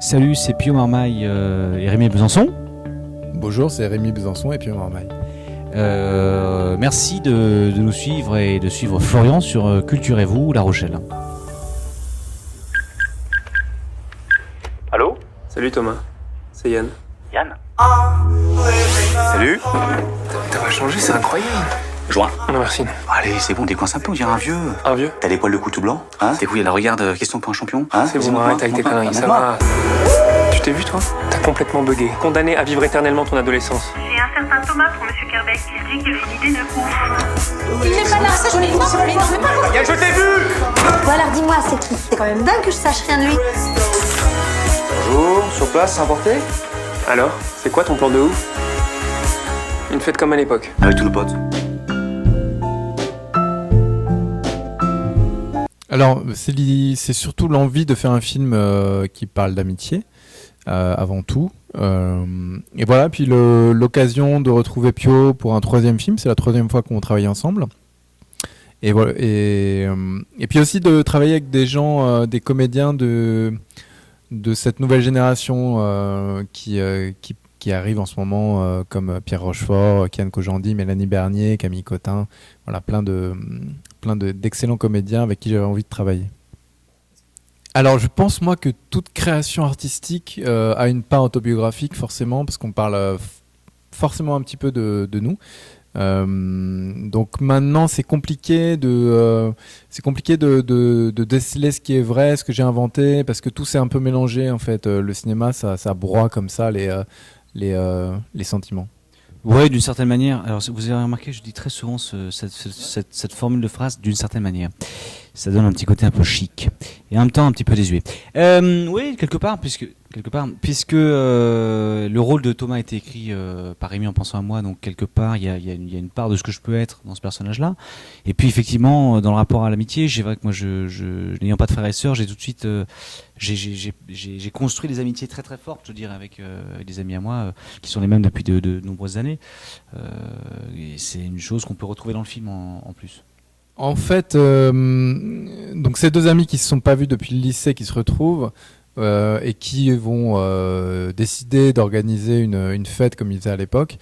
Salut, c'est Pio Marmaille et Rémi Besançon. Bonjour, c'est Rémi Besançon et Pio Marmaille. Merci de nous suivre et de suivre Florian sur Culturez-vous La Rochelle. Allô ? Salut Thomas, c'est Yann. Yann ? Salut ? T'as pas changé, c'est incroyable. Joint. Non merci. Allez, c'est bon, décoince un peu, on dirait un vieux. Un vieux ? T'as les poils de cou tout blanc, hein ? Tes couilles, là, regarde, question pour un champion, hein ? C'est bon, arrête avec tes conneries, ça va. Tu t'es vu toi ? T'as complètement bugué. Condamné à vivre éternellement ton adolescence. J'ai un certain Thomas pour Monsieur Kerbeck. Il dit qu'il a une idée de ouf. Il n'est pas là, ça je l'ai pas. Yann, je t'ai vu ! Bon alors dis-moi, c'est qui ? C'est quand même dingue que je sache rien de lui. Bonjour, sur place, c'est importé ? Alors, c'est quoi ton plan de ouf ? Une fête comme à l'époque. Avec tous nos potes. Alors, c'est surtout l'envie de faire un film qui parle d'amitié, avant tout. Et voilà, puis l'occasion de retrouver Pio pour un troisième film, c'est la troisième fois qu'on travaille ensemble. Et voilà, et puis aussi de travailler avec des gens, des comédiens de cette nouvelle génération qui arrive en ce moment, comme Pierre Rochefort, Kian Kojandi, Mélanie Bernier, Camille Cotin, voilà, plein d'excellents comédiens avec qui j'avais envie de travailler. Alors je pense moi que toute création artistique a une part autobiographique forcément, parce qu'on parle forcément un petit peu de nous. Donc maintenant c'est compliqué de déceler ce qui est vrai, ce que j'ai inventé, parce que tout s'est un peu mélangé en fait. Le cinéma ça broie comme ça les sentiments. Ouais, d'une certaine manière. Alors vous avez remarqué, je dis très souvent cette formule de phrase, d'une certaine manière. Ça donne un petit côté un peu chic et en même temps un petit peu désuet. Oui, quelque part, puisque le rôle de Thomas a été écrit par Rémi en pensant à moi, donc quelque part il y a une part de ce que je peux être dans ce personnage-là. Et puis effectivement, dans le rapport à l'amitié, j'ai vrai que moi, n'ayant pas de frères et sœurs, j'ai tout de suite, j'ai construit des amitiés très très fortes, je dirais, avec des amis à moi qui sont les mêmes depuis de nombreuses années. Et c'est une chose qu'on peut retrouver dans le film en plus. En fait, donc ces deux amis qui se sont pas vus depuis le lycée, qui se retrouvent et qui vont décider d'organiser une fête comme ils faisaient à l'époque.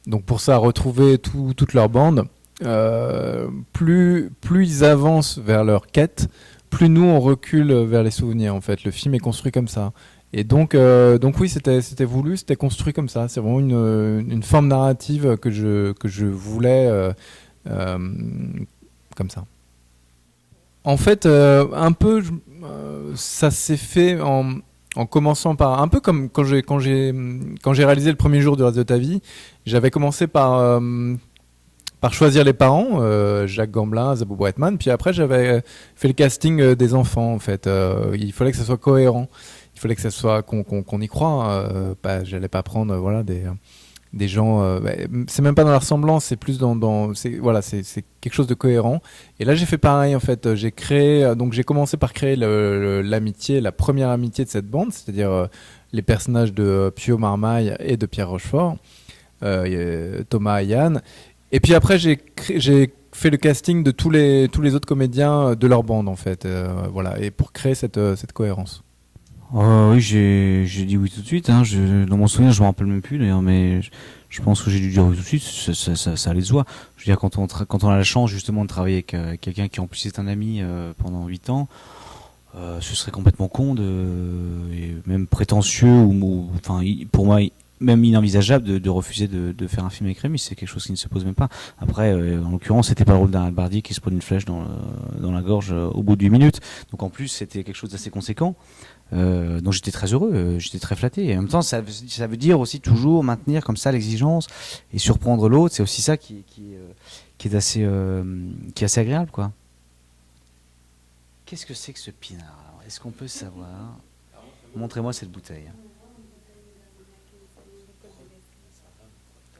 Donc pour ça, retrouver toute leur bande. Plus ils avancent vers leur quête, plus nous on recule vers les souvenirs. En fait, le film est construit comme ça. Et donc oui, c'était voulu, c'était construit comme ça. C'est vraiment une forme narrative que je voulais. Comme ça. En fait, un peu, ça s'est fait en commençant par un peu comme quand j'ai réalisé le premier jour du reste de ta vie. J'avais commencé par choisir les parents, Jacques Gamblin, Zabou Bretman, puis après j'avais fait le casting des enfants. En fait, il fallait que ça soit cohérent, il fallait que ça soit qu'on y croit. J'allais pas prendre des gens, c'est même pas dans la ressemblance, c'est plus c'est quelque chose de cohérent. Et là j'ai fait pareil en fait, j'ai commencé par créer l'amitié, la première amitié de cette bande, c'est-à-dire les personnages de Pio Marmaille et de Pierre Rochefort, Thomas et Yann. Et puis après j'ai fait le casting de tous les autres comédiens de leur bande en fait, voilà, et pour créer cette cohérence. Oui, j'ai dit oui tout de suite. Hein. Dans mon souvenir, je me rappelle même plus d'ailleurs, mais je pense que j'ai dû dire oui tout de suite. Ça allait de soi. Je veux dire, quand on a la chance justement de travailler avec quelqu'un qui en plus est un ami pendant 8 ans, ce serait complètement con et même prétentieux ou enfin pour moi même inenvisageable de refuser de faire un film avec Rémi. C'est quelque chose qui ne se pose même pas. Après, en l'occurrence, c'était pas le rôle d'un Albardi qui se prend une flèche dans la gorge au bout de 8 minutes. Donc en plus, c'était quelque chose d'assez conséquent. Donc j'étais très heureux, j'étais très flatté. Et en même temps, ça veut dire aussi toujours maintenir comme ça l'exigence et surprendre l'autre. C'est aussi ça qui est assez agréable, quoi. Qu'est-ce que c'est que ce pinard ? Alors, est-ce qu'on peut savoir ? Montrez-moi cette bouteille.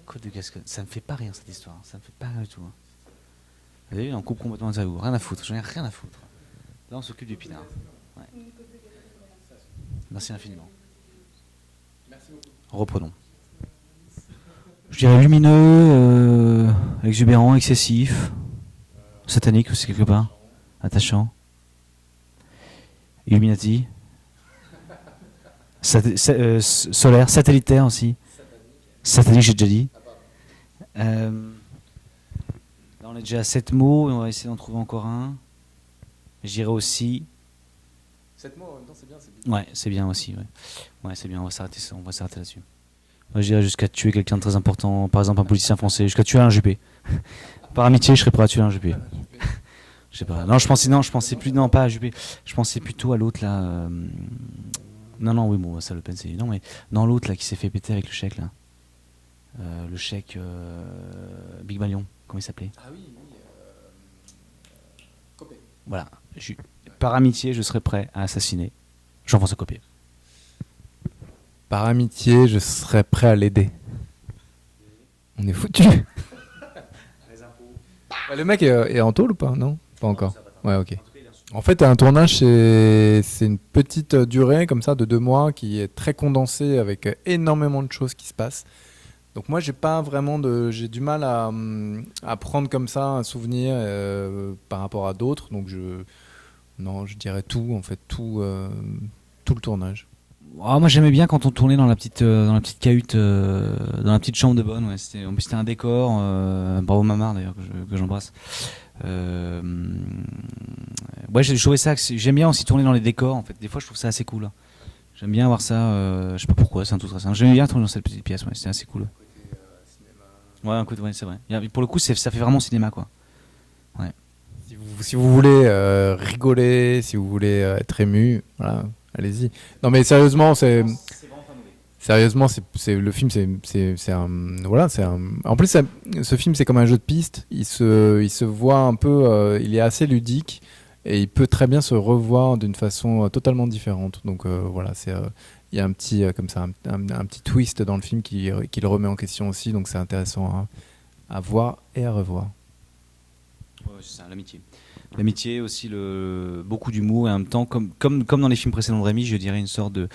Côte de Gascogne, ça me fait pas rien cette histoire, ça me fait pas rien du tout. Hein. Vous avez vu, on coupe complètement les agous, rien à foutre, j'en ai rien à foutre. Là on s'occupe du pinard. Ouais. Merci infiniment. Merci beaucoup. Reprenons. Je dirais lumineux, exubérant, excessif, satanique aussi quelque part, attachant. Illuminati. Solaire, satellitaire aussi. Satellite, j'ai déjà dit. Là, on est déjà à 7 mots, on va essayer d'en trouver encore un. J'irai aussi. 7 mots en même temps, c'est bien. C'est bien. Ouais, c'est bien aussi. Ouais, c'est bien, on va s'arrêter là-dessus. Moi, je dirais jusqu'à tuer quelqu'un de très important, par exemple un politicien français, jusqu'à tuer un Juppé. Par amitié, je serais prêt à tuer un Juppé. Je sais pas. Non, je pensais plus, non, pas à Juppé. Je pensais plutôt à l'autre là. Non, oui, bon, ça Le Pen, c'est évident, mais non, l'autre là qui s'est fait péter avec le chèque là. Le chèque Big Malion, comment il s'appelait? Ah oui. Copé. Voilà. Par amitié, je serais prêt à assassiner Jean-François Copé. Par amitié, je serais prêt à l'aider. On est foutu. Le mec est en tôle ou pas? Non, pas encore. Ouais, ok. En fait, un tournage, c'est une petite durée comme ça de 2 mois qui est très condensée avec énormément de choses qui se passent. Donc moi, j'ai du mal à prendre comme ça un souvenir par rapport à d'autres. Donc je dirais tout, en fait, tout le tournage. Oh, moi j'aimais bien quand on tournait dans la petite cahute, dans la petite chambre de bonne. Ouais, c'était un décor. Bravo Mamar d'ailleurs que j'embrasse. Ouais, j'ai trouvé ça. J'aime bien aussi tourner dans les décors. En fait, des fois je trouve ça assez cool. J'aime bien voir ça. Je sais pas pourquoi, c'est un tout très simple. J'aimais bien tourner dans cette petite pièce. Ouais, c'était assez cool. Ouais, écoute, ouais, c'est vrai. Pour le coup, ça fait vraiment cinéma, quoi. Ouais. Si vous voulez rigoler, si vous voulez être ému, voilà, allez-y. Non, mais sérieusement, c'est le film, c'est un, voilà, c'est un. En plus, ce film, c'est comme un jeu de piste. Il se voit un peu, il est assez ludique et il peut très bien se revoir d'une façon totalement différente. Donc voilà, il y a un petit comme ça, un petit twist dans le film qui le remet en question aussi. Donc c'est intéressant à voir et à revoir. Ouais, c'est ça, l'amitié. L'amitié aussi, beaucoup d'humour et en même temps, comme dans les films précédents de Rémi, je dirais une sorte de.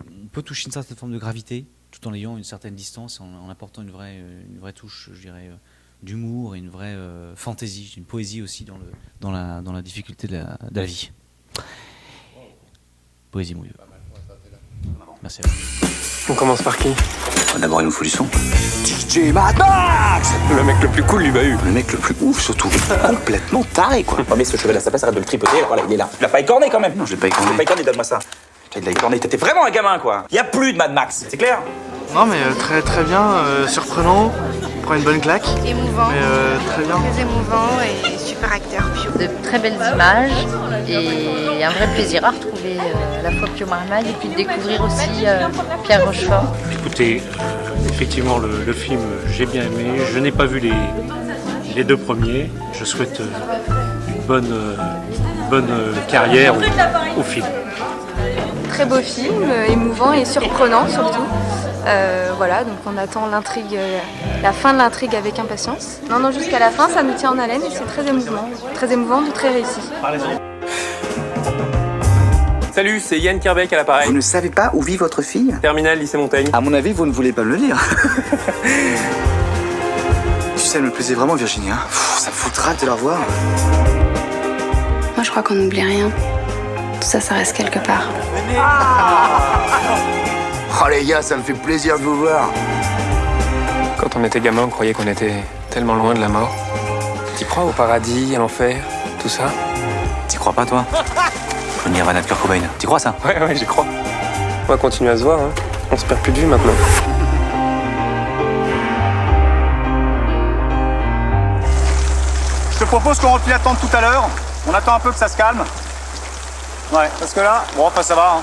On peut toucher une certaine forme de gravité tout en ayant une certaine distance, en apportant une vraie touche, je dirais, d'humour et une vraie fantaisie, une poésie aussi dans la difficulté de la vie. Poésie mouilleux. Merci à vous. On commence par qui? D'abord, il nous faut du son. DJ Mad Max. Le mec le plus cool, lui, eu. Le mec le plus ouf, surtout. Complètement taré, quoi. Oh, mais ce cheval à sa place, arrête de le tripoter. Voilà, il est là. Il a pas écorné quand même. Non, je l'ai pas écorné. Il a pas écorné, donne-moi ça. Il a écorné. T'étais vraiment un gamin, quoi. Y a plus de Mad Max, c'est clair? Non, mais très très bien, surprenant. On prend une bonne claque. Émouvant. Mais très bien. Très émouvant et super acteur. De très belles images et un vrai plaisir à retrouver à la fois Pio Marmaille et puis de découvrir aussi Pierre Rochefort. Écoutez, effectivement le film j'ai bien aimé. Je n'ai pas vu les 2 premiers. Je souhaite une bonne carrière au film. Très beau film, émouvant et surprenant surtout. Voilà, donc on attend l'intrigue, la fin de l'intrigue avec impatience. Non, jusqu'à la fin, ça nous tient en haleine et c'est très émouvant, très réussi. Salut, c'est Yann Kerbeck à l'appareil. Vous ne savez pas où vit votre fille? Terminal lycée Montaigne. À mon avis, vous ne voulez pas me le dire. Tu sais, elle me plaisait vraiment, Virginie. Hein. Ça me foutra de la revoir. Moi, je crois qu'on n'oublie rien. Tout ça, ça reste quelque part. Oh les gars, ça me fait plaisir de vous voir. Quand on était gamin, on croyait qu'on était tellement loin de la mort. T'y crois au paradis, à l'enfer, tout ça? T'y crois pas, toi? Le Nirvana de Kurt Cobain. T'y crois, ça? Ouais, j'y crois. On va continuer à se voir, hein. On se perd plus de vue maintenant. Je te propose qu'on replie attendre tout à l'heure. On attend un peu que ça se calme. Ouais, parce que là, bon, enfin ça va. Hein.